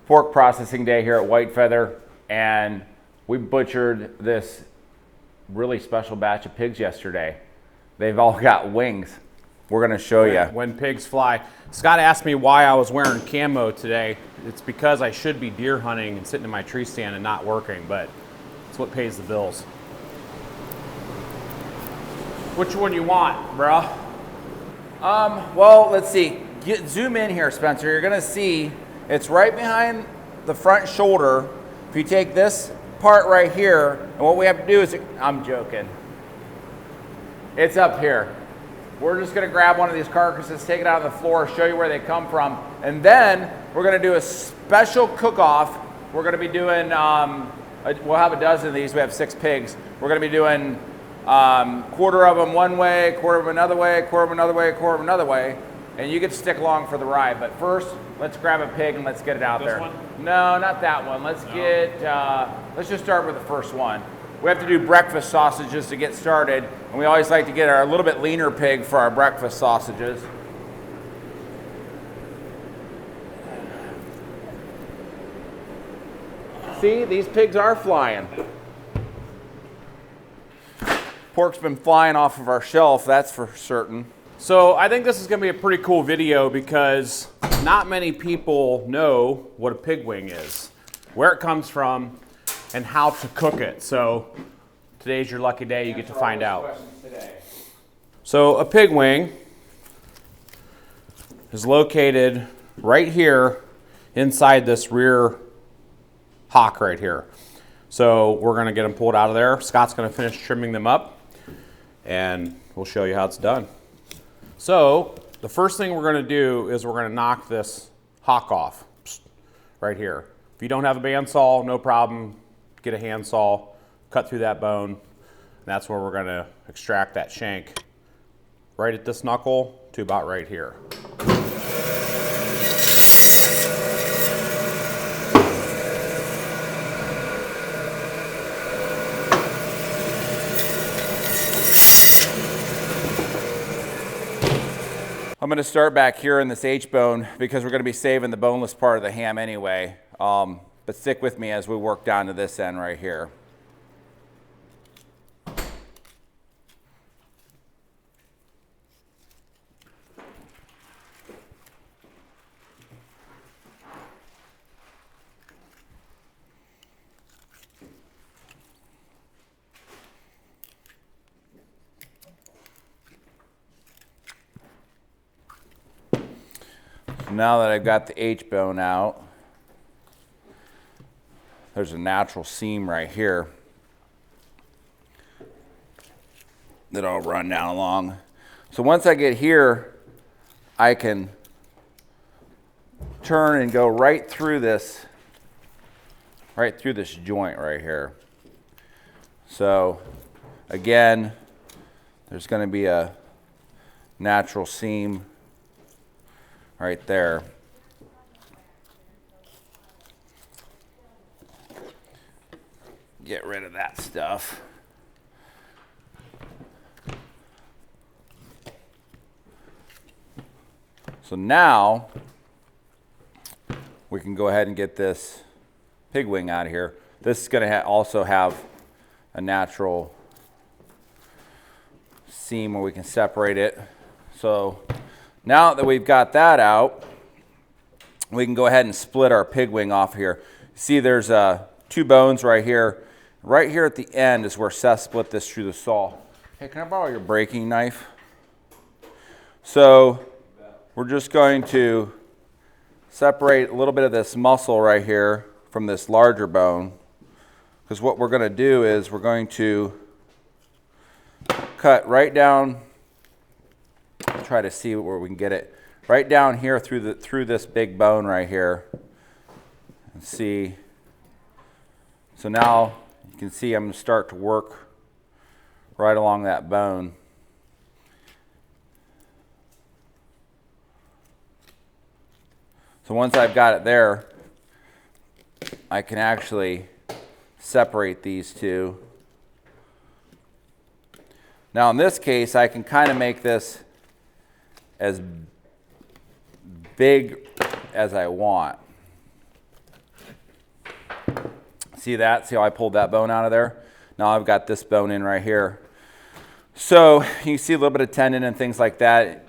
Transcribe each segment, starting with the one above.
pork processing day here at White Feather, and we butchered this really special batch of pigs yesterday. They've all got wings. We're gonna show you. When pigs fly. Scott asked me why I was wearing camo today. It's because I should be deer hunting and sitting in my tree stand and not working, but it's what pays the bills. Which one you want, bruh? Well, let's see. Zoom in here, Spencer. You're gonna see it's right behind the front shoulder. If you take this part right here, and what we have to do is, I'm joking. It's up here. We're just gonna grab one of these carcasses, take it out of the floor, show you where they come from, and then we're gonna do a special cook-off. We're gonna be doing, we'll have a dozen of these. We have 6 pigs. We're gonna be doing quarter of them one way, quarter of them another way, quarter of them another way, quarter of them another way, and you get to stick along for the ride. But first, let's grab a pig and let's get it out there. One? No, not that one. Let's let's just start with the first one. We have to do breakfast sausages to get started, and we always like to get our little bit leaner pig for our breakfast sausages. See, these pigs are flying. Pork's been flying off of our shelf, that's for certain. So I think this is gonna be a pretty cool video because not many people know what a pig wing is, where it comes from, and how to cook it. So today's your lucky day, you get to find out. So a pig wing is located right here inside this rear hock right here. So we're gonna get them pulled out of there. Scott's gonna finish trimming them up and we'll show you how it's done. So the first thing we're gonna do is we're gonna knock this hock off right here. If you don't have a bandsaw, no problem. Get a handsaw, cut through that bone, and that's where we're gonna extract that shank. Right at this knuckle to about right here. I'm gonna start back here in this H-bone because we're gonna be saving the boneless part of the ham anyway. But stick with me as we work down to this end right here. Now that I've got the H-bone out, there's a natural seam right here that I'll run down along. So once I get here, I can turn and go right through this joint right here. So again, there's going to be a natural seam right there. Get rid of that stuff. So now we can go ahead and get this pig wing out of here. This is going to also have a natural seam where we can separate it. So now that we've got that out, we can go ahead and split our pig wing off here. See, there's 2 bones right here. Right here at the end is where Seth split this through the saw. Hey, can I borrow your breaking knife? So we're just going to separate a little bit of this muscle right here from this larger bone, because what we're going to do is we're going to cut right down, try to see where we can get it, right down here through this big bone right here. And see, so now you can see I'm going to start to work right along that bone. So once I've got it there, I can actually separate these two. Now in this case, I can kind of make this as big as I want. See that? See how I pulled that bone out of there? Now I've got this bone in right here. So you see a little bit of tendon and things like that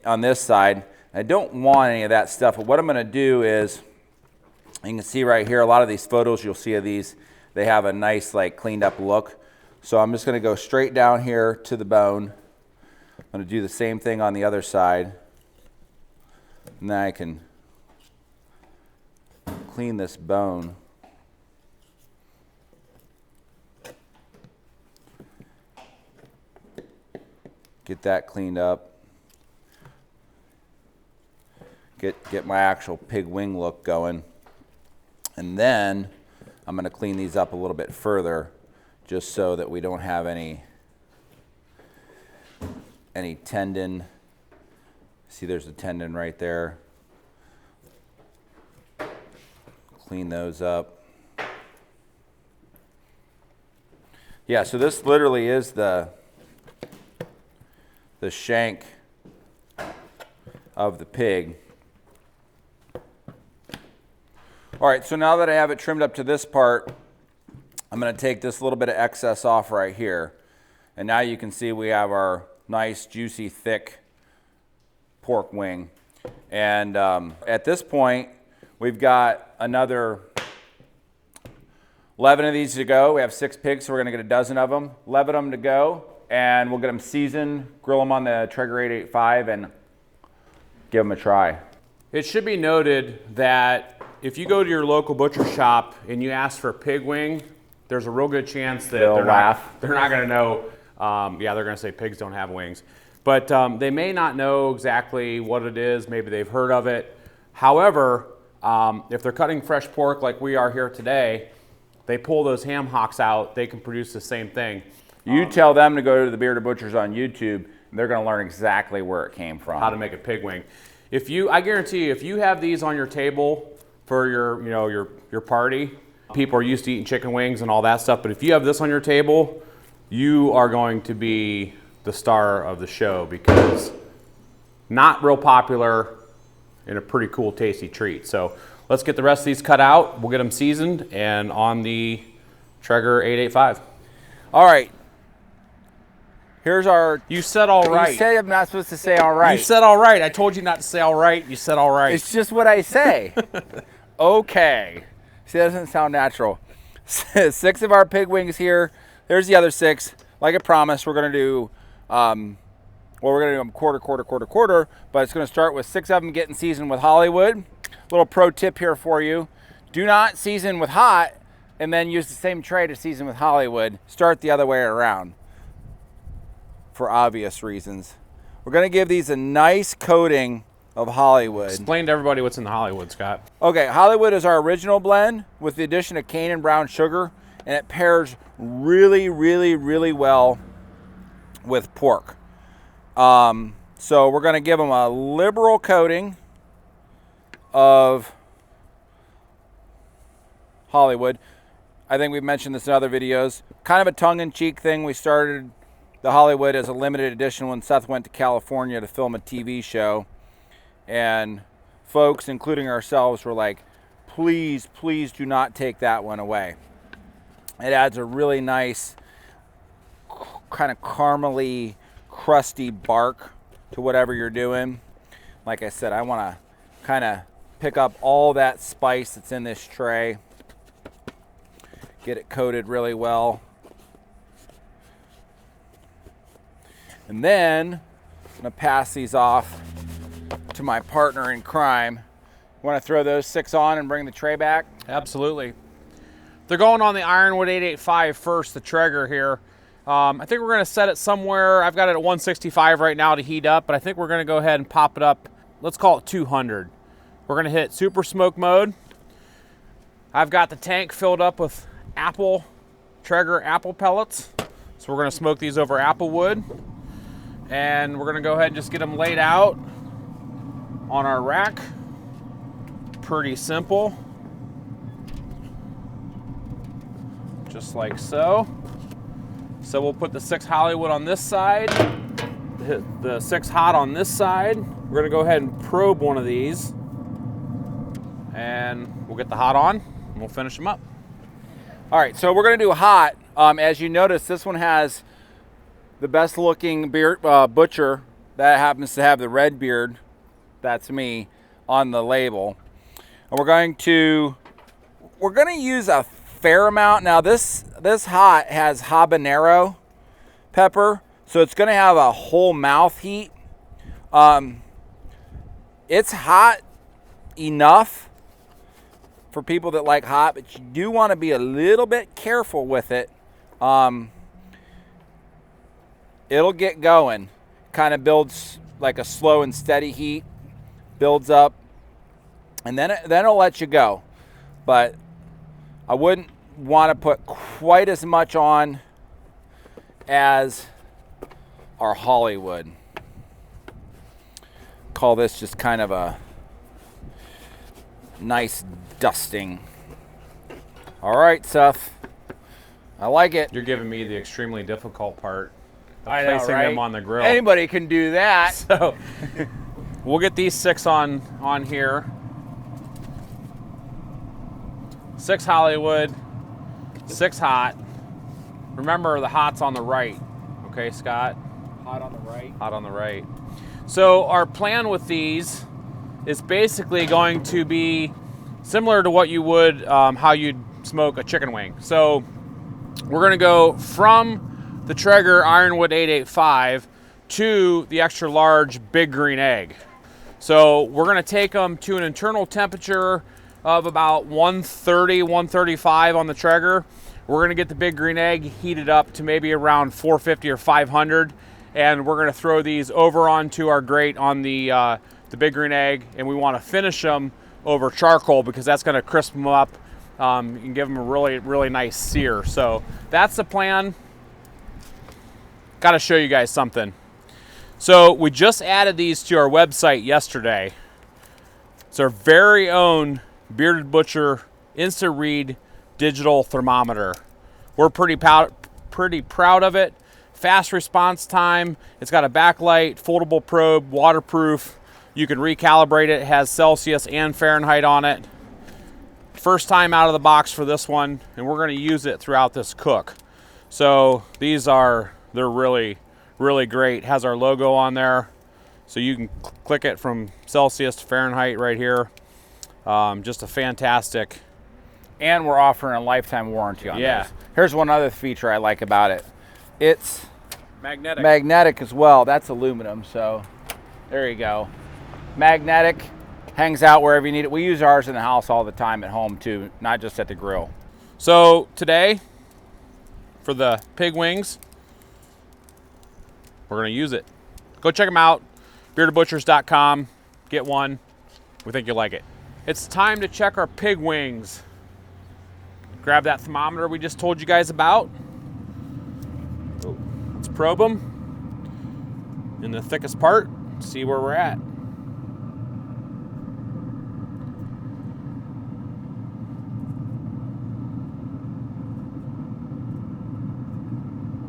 on this side. I don't want any of that stuff, but what I'm gonna do is, you can see right here, a lot of these photos you'll see of these, they have a nice like cleaned up look. So I'm just gonna go straight down here to the bone. I'm gonna do the same thing on the other side. And then I can clean this bone. Get that cleaned up. Get my actual pig wing look going. And then I'm going to clean these up a little bit further just so that we don't have any tendon. See, there's a tendon right there. Clean those up. Yeah, so this literally is the shank of the pig. All right, so now that I have it trimmed up to this part, I'm going to take this little bit of excess off right here. And now you can see we have our nice, juicy, thick pork wing. And at this point, we've got another 11 of these to go. We have 6 pigs, so we're going to get a dozen of them. 11 of them to go, and we'll get them seasoned, grill them on the Traeger 885, and give them a try. It should be noted that if you go to your local butcher shop and you ask for a pig wing, there's a real good chance that they're not going to know. Yeah, they're going to say pigs don't have wings. But they may not know exactly what it is. Maybe they've heard of it. However, if they're cutting fresh pork like we are here today, they pull those ham hocks out, they can produce the same thing. You tell them to go to the Bearded Butchers on YouTube, and they're going to learn exactly where it came from. How to make a pig wing. I guarantee you, if you have these on your table for your party, people are used to eating chicken wings and all that stuff, but if you have this on your table, you are going to be the star of the show, because not real popular and a pretty cool, tasty treat. So let's get the rest of these cut out. We'll get them seasoned and on the Traeger 885. All right. Here's our... You said all right. You said I'm not supposed to say all right. You said all right. I told you not to say all right. You said all right. It's just what I say. Okay. See, that doesn't sound natural. 6 of our pig wings here. There's the other 6. Like I promised, we're going to do... we're going to do them quarter, but it's going to start with 6 of them getting seasoned with Hollywood. Little pro tip here for you. Do not season with hot and then use the same tray to season with Hollywood. Start the other way around for obvious reasons. We're going to give these a nice coating of Hollywood. Explain to everybody what's in the Hollywood, Scott. Okay, Hollywood is our original blend with the addition of cane and brown sugar, and it pairs really, really, really well with pork. So we're going to give them a liberal coating of Hollywood. I think we've mentioned this in other videos. Kind of a tongue-in-cheek thing. We started the Hollywood as a limited edition when Seth went to California to film a TV show. And folks, including ourselves, were like, please, please do not take that one away. It adds a really nice kind of caramely, crusty bark to whatever you're doing. Like I said, I want to kind of pick up all that spice that's in this tray, get it coated really well, and then I'm going to pass these off to my partner in crime. Want to throw those 6 on and bring the tray back? Absolutely. They're going on the Ironwood 885 first, the Traeger here. I think we're going to set it somewhere. I've got it at 165 right now to heat up, but I think we're going to go ahead and pop it up. Let's call it 200. We're going to hit super smoke mode. I've got the tank filled up with Traeger apple pellets. So we're going to smoke these over apple wood. And we're going to go ahead and just get them laid out on our rack. Pretty simple. Just like so. So we'll put the 6 Hollywood on this side, the 6 hot on this side. We're gonna go ahead and probe one of these, and we'll get the hot on, and we'll finish them up. All right, so we're gonna do hot. As you notice, this one has the best looking beard, butcher that happens to have the red beard, that's me, on the label. And we're gonna use a fair amount. Now this hot has habanero pepper, so it's gonna have a whole mouth heat. It's hot enough for people that like hot, but you do want to be a little bit careful with it. It'll get going, kind of builds like a slow and steady heat, builds up, and then it'll let you go. But I wouldn't want to put quite as much on as our Hollywood. Call this just kind of a nice dusting. All right, Seth. I like it. You're giving me the extremely difficult part of I know, placing right? them on the grill. Anybody can do that. So we'll get these 6 on here. 6 Hollywood, 6 hot. Remember, the hot's on the right. Okay, Scott? Hot on the right. Hot on the right. So our plan with these is basically going to be similar to what you would, how you'd smoke a chicken wing. So we're gonna go from the Traeger Ironwood 885 to the extra large Big Green Egg. So we're gonna take them to an internal temperature of about 130, 135 on the Traeger. We're gonna get the Big Green Egg heated up to maybe around 450 or 500, and we're gonna throw these over onto our grate on the Big Green Egg, and we wanna finish them over charcoal because that's gonna crisp them up and give them a really, really nice sear. So that's the plan. Gotta show you guys something. So we just added these to our website yesterday. It's our very own Bearded Butcher Instant Read digital thermometer. We're pretty proud of it. Fast response time. It's got a backlight, foldable probe, waterproof. You can recalibrate it. It has Celsius and Fahrenheit on it. First time out of the box for this one, and we're going to use it throughout this cook. So they're really, really great. It has our logo on there, so you can click it from Celsius to Fahrenheit right here. Just a fantastic. And we're offering a lifetime warranty on this. Here's one other feature I like about it. It's magnetic as well. That's aluminum, so there you go. Magnetic, hangs out wherever you need it. We use ours in the house all the time at home too, not just at the grill. So today, for the pig wings, we're gonna use it. Go check them out, beardedbutchers.com, get one. We think you'll like it. It's time to check our pig wings. Grab that thermometer we just told you guys about. Let's probe them in the thickest part, see where we're at.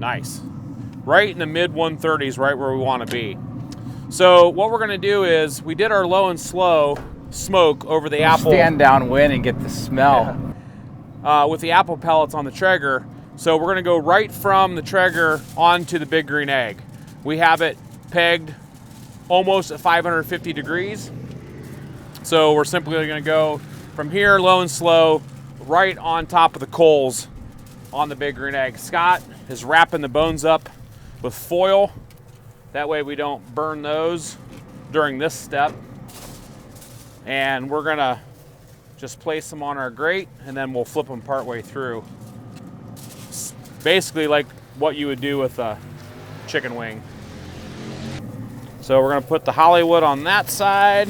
Nice. Right in the mid 130s, right where we want to be. So what we're going to do is we did our low and slow smoke over the apple. Stand downwind and get the smell. With the apple pellets on the Traeger. So we're going to go right from the Traeger onto the Big Green Egg. We have it pegged almost at 550 degrees. So we're simply going to go from here, low and slow, right on top of the coals on the Big Green Egg. Scott is wrapping the bones up with foil. That way we don't burn those during this step. And we're gonna just place them on our grate, and then we'll flip them partway through. It's basically like what you would do with a chicken wing. So we're gonna put the Hollywood on that side,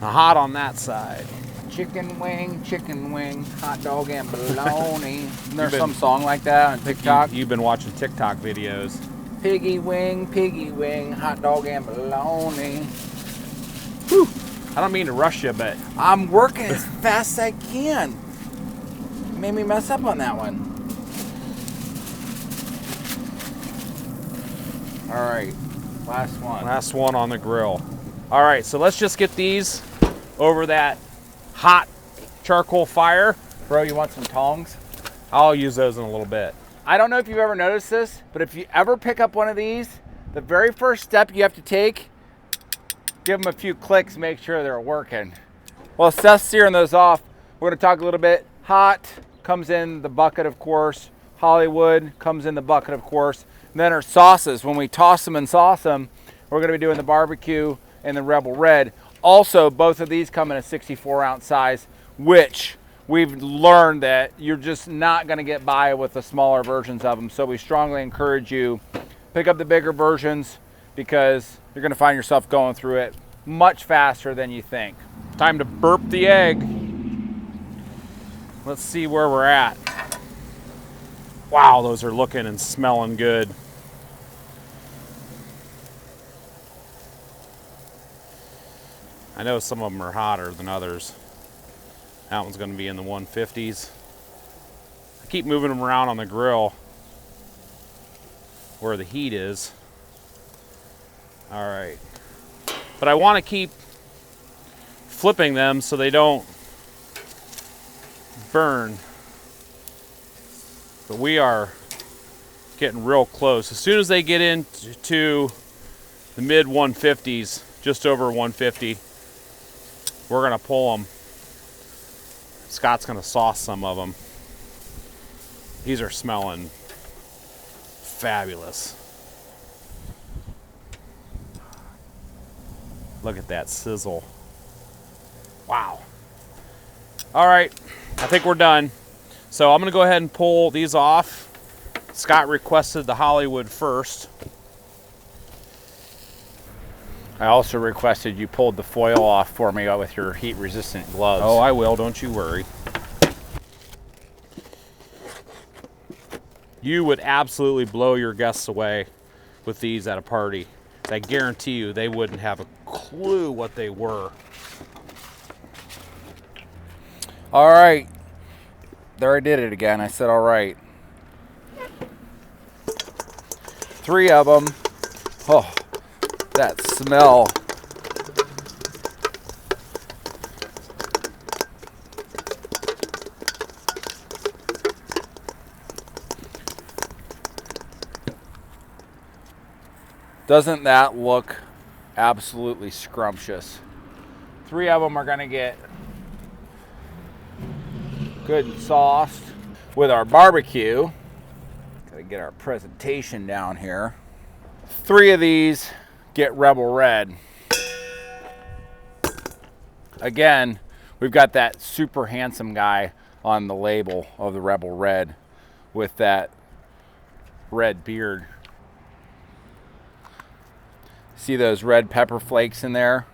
the hot on that side. Chicken wing, hot dog and bologna. Isn't there some song like that on TikTok? You've been watching TikTok videos. Piggy wing, hot dog and bologna. Whew. I don't mean to rush you, but I'm working as fast as I can. You made me mess up on that one. All right, last one. Last one on the grill. All right, so let's just get these over that hot charcoal fire. Bro, you want some tongs? I'll use those in a little bit. I don't know if you've ever noticed this, but if you ever pick up one of these, the very first step you have to take, give them a few clicks, make sure they're working. Well, Seth's searing those off. We're gonna talk a little bit. Hot comes in the bucket, of course. Hollywood comes in the bucket, of course. And then our sauces, when we toss them and sauce them, we're gonna be doing the barbecue and the Rebel Red. Also, both of these come in a 64-ounce size, which we've learned that you're just not gonna get by with the smaller versions of them. So we strongly encourage you, pick up the bigger versions because you're gonna find yourself going through it much faster than you think. Time to burp the egg. Let's see where we're at. Wow, those are looking and smelling good. I know some of them are hotter than others. That one's going to be in the 150s. I keep moving them around on the grill where the heat is. All right. But I want to keep flipping them so they don't burn. But we are getting real close. As soon as they get into the mid 150s, just over 150, we're gonna pull them. Scott's gonna sauce some of them. These are smelling fabulous. Look at that sizzle. Wow. All right, I think we're done. So I'm gonna go ahead and pull these off. Scott requested the Hollywood first. I also requested you pulled the foil off for me with your heat-resistant gloves. Oh, I will, don't you worry. You would absolutely blow your guests away with these at a party. I guarantee you they wouldn't have a clue what they were. All right. There I did it again. I said all right. 3 of them. Oh, that smell. Doesn't that look absolutely scrumptious? 3 of them are going to get good and sauced with our barbecue. Gotta get our presentation down here. 3 of these get Rebel Red. Again, we've got that super handsome guy on the label of the Rebel Red with that red beard. See those red pepper flakes in there?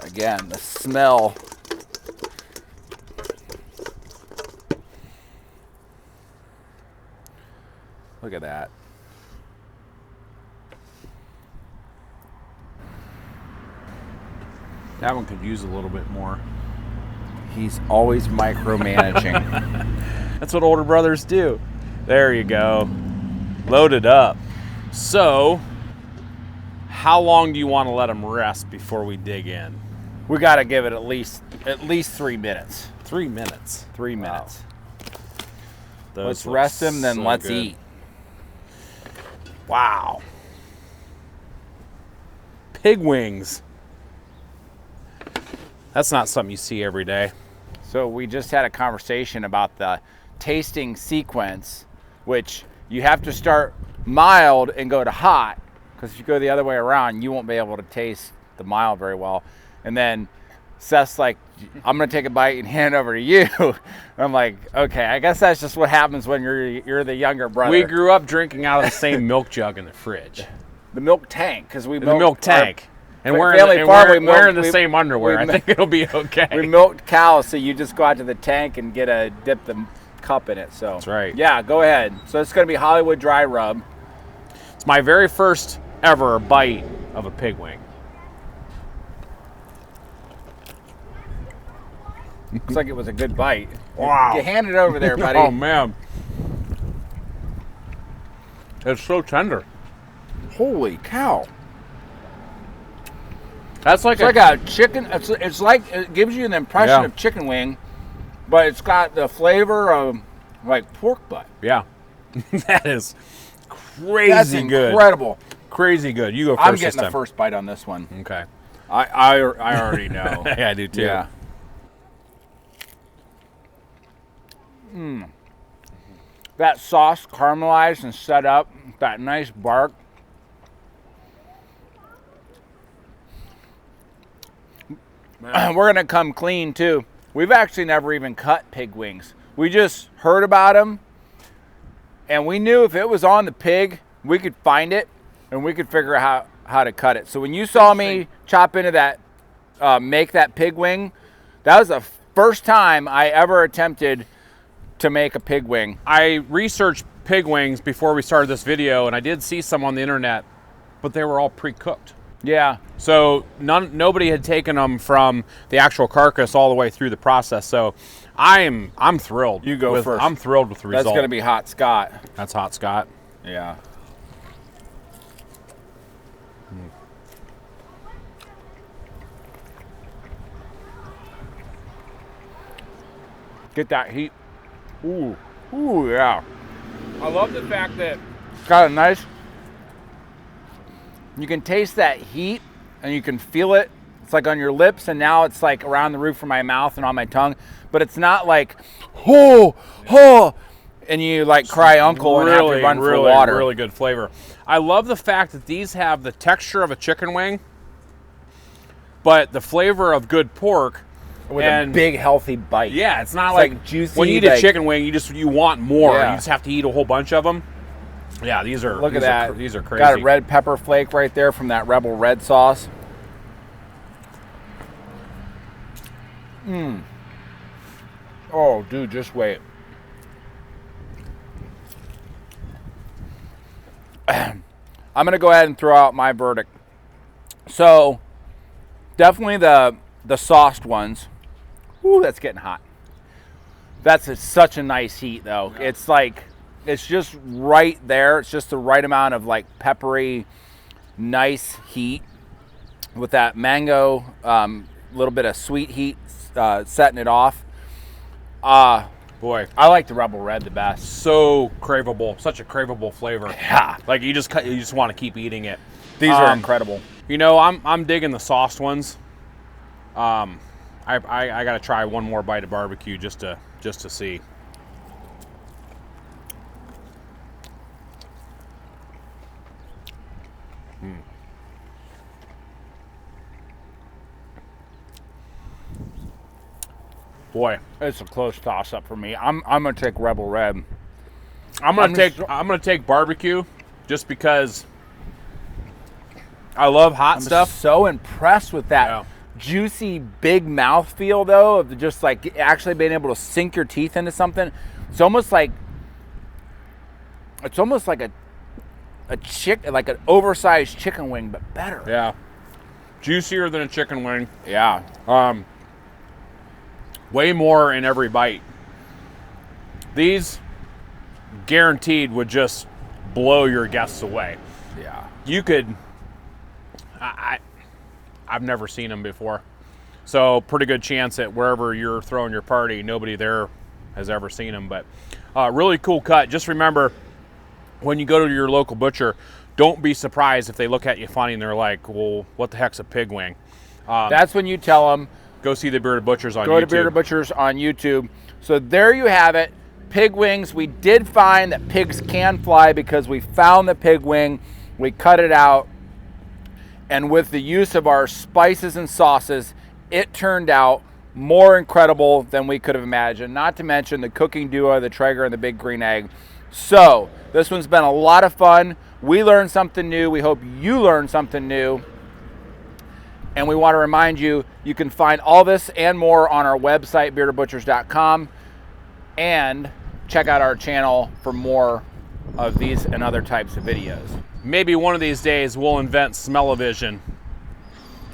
Again, the smell. Look at that. That one could use a little bit more. He's always micromanaging. That's what older brothers do. There you go. Load it up. So, how long do you want to let them rest before we dig in? We got to give it at least 3 minutes. 3 minutes. 3 minutes. Wow. Let's rest them, then let's good. eat. Wow. Pig wings. That's not something you see every day. So we just had a conversation about the tasting sequence, which you have to start mild and go to hot, because if you go the other way around, you won't be able to taste the mild very well. And then Seth's like, I'm gonna take a bite and hand it over to you. I'm like, okay, I guess that's just what happens when you're the younger brother. We grew up drinking out of the same milk jug in the fridge. The milk tank, because we The milk tank. And we're in the same underwear. I think it'll be okay. We milked cows, so you just go out to the tank and dip the cup in it. So that's right. Yeah, go ahead. So it's gonna be Hollywood dry rub. It's my very first ever bite of a pig wing. Looks like it was a good bite. Wow. You hand it over there, buddy. Oh man. It's so tender. Holy cow. That's like it's like a chicken. It's like it gives you the impression of chicken wing, but it's got the flavor of like pork butt. Yeah, that is crazy That's good. Incredible. Crazy good. You go first. I'm getting the first bite on this one. Okay. I already know. Yeah, I do too. Yeah. That sauce caramelized and set up. That nice bark. We're gonna come clean too. We've actually never even cut pig wings. We just heard about them, and we knew if it was on the pig, we could find it, and we could figure out how to cut it. So when you saw me chop into that, make that pig wing, that was the first time I ever attempted to make a pig wing. I researched pig wings before we started this video, and I did see some on the internet, but they were all pre-cooked. Yeah. So nobody had taken them from the actual carcass all the way through the process. So I'm thrilled. You go first. I'm thrilled with the result. That's gonna be hot Scott. That's hot Scott. Yeah. Get that heat. Ooh, ooh, yeah. I love the fact that it's got a nice, you can taste that heat and you can feel it. It's like on your lips, and now it's like around the roof of my mouth and on my tongue, but it's not like, and you like cry uncle and have to run for water. Really good flavor. I love the fact that these have the texture of a chicken wing, but the flavor of good pork. With a big healthy bite. Yeah, it's not like juicy. When you eat a chicken wing, you want more. Yeah. You just have to eat a whole bunch of them. Yeah, these are. Look at that. These are crazy. Got a red pepper flake right there from that Rebel Red sauce. Oh, dude, just wait. I'm gonna go ahead and throw out my verdict. So, definitely the sauced ones. Ooh, that's getting hot. That's such a nice heat, though. Yeah. It's like, it's just right there. It's just the right amount of like peppery, nice heat with that mango, little bit of sweet heat setting it off. Boy, I like the Rebel Red the best. So craveable, such a craveable flavor. Yeah, like you just want to keep eating it. These are incredible. You know, I'm digging the sauced ones. I got to try one more bite of barbecue just to see. Boy, it's a close toss up for me. I'm gonna take Rebel Red. I'm gonna take barbecue just because I love hot stuff. So impressed with that juicy big mouthfeel though, of just like actually being able to sink your teeth into something. It's almost like a chick, like an oversized chicken wing, but better. Yeah, juicier than a chicken wing. Yeah. Way more in every bite. These guaranteed would just blow your guests away. Yeah. You could. I've never seen them before, so pretty good chance that wherever you're throwing your party, nobody there has ever seen them. But really cool cut. Just remember, when you go to your local butcher, don't be surprised if they look at you funny and they're like, "Well, what the heck's a pig wing?" That's when you tell them. Go see the Bearded Butchers on YouTube. Go to Bearded Butchers on YouTube. So there you have it. Pig wings. We did find that pigs can fly because we found the pig wing. We cut it out. And with the use of our spices and sauces, it turned out more incredible than we could have imagined. Not to mention the cooking duo, the Traeger and the Big Green Egg. So this one's been a lot of fun. We learned something new. We hope you learned something new. And we want to remind you, you can find all this and more on our website, beardedbutchers.com, and check out our channel for more of these and other types of videos. Maybe one of these days we'll invent smell-o-vision,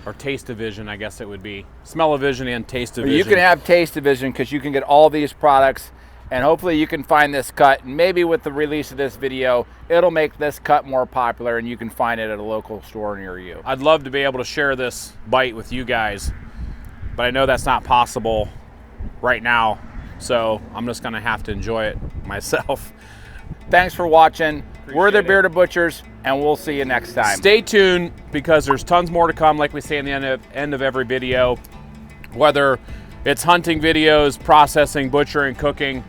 or taste-o-vision, I guess it would be. Smell-o-vision and taste-o-vision. You can have taste-o-vision because you can get all these products And hopefully you can find this cut. Maybe with the release of this video, it'll make this cut more popular and you can find it at a local store near you. I'd love to be able to share this bite with you guys, but I know that's not possible right now. So I'm just gonna have to enjoy it myself. Thanks for watching. We're the Appreciate it. Bearded Butchers, and we'll see you next time. Stay tuned because there's tons more to come, like we say in the end of every video. Whether it's hunting videos, processing, butchering, cooking,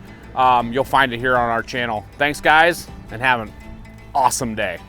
you'll find it here on our channel. Thanks guys, and have an awesome day.